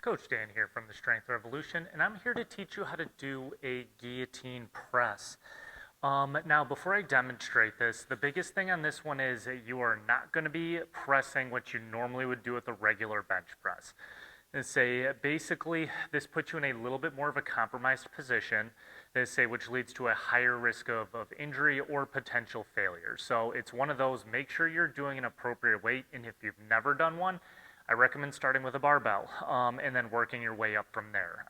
Coach Dan here from the Strength Revolution, and I'm here to teach you how to do a guillotine press. Now, before I demonstrate this, the biggest thing on this one is that you are not going to be pressing what you normally would do with a regular bench press. Basically, this puts you in a little bit more of a compromised position, which leads to a higher risk of injury or potential failure. So it's one of those, make sure you're doing an appropriate weight, and if you've never done one, I recommend starting with a barbell and then working your way up from there.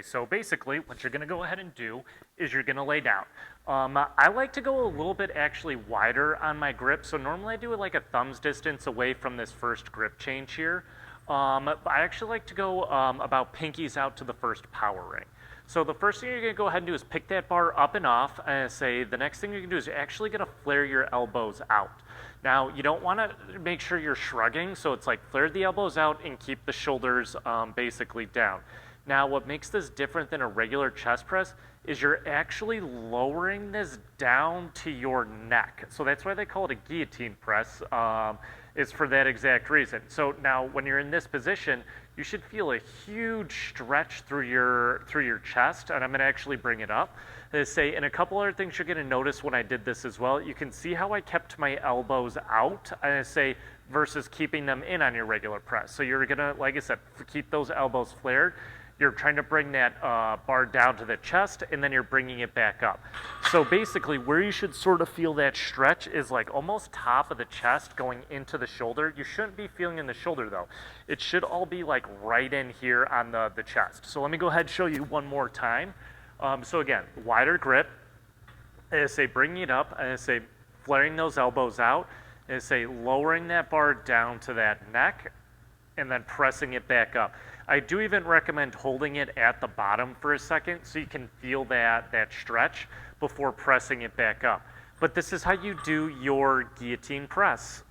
So basically what you're gonna go ahead and do is you're gonna lay down. I like to go a little bit actually wider on my grip. So normally I do it like a thumb's distance away from this first grip change here. But I actually like to go about pinkies out to the first power ring. So the first thing you're gonna go ahead and do is pick that bar up and off, and the next thing you're gonna do is you're actually gonna flare your elbows out. Now, you don't wanna make sure you're shrugging, so it's like flare the elbows out and keep the shoulders basically down. Now, what makes this different than a regular chest press is you're actually lowering this down to your neck. So that's why they call it a guillotine press, is for that exact reason. So now when you're in this position, you should feel a huge stretch through your chest, and I'm gonna actually bring it up. And a couple other things you're gonna notice when I did this as well, you can see how I kept my elbows out, versus keeping them in on your regular press. So you're gonna, like I said, keep those elbows flared. You're trying to bring that bar down to the chest, and then you're bringing it back up. So basically, where you should sort of feel that stretch is like almost top of the chest going into the shoulder. You shouldn't be feeling in the shoulder though. It should all be like right in here on the chest. So let me go ahead and show you one more time. So again, wider grip, bringing it up, flaring those elbows out, lowering that bar down to that neck, and then pressing it back up. I do even recommend holding it at the bottom for a second so you can feel that stretch before pressing it back up. But this is how you do your guillotine press.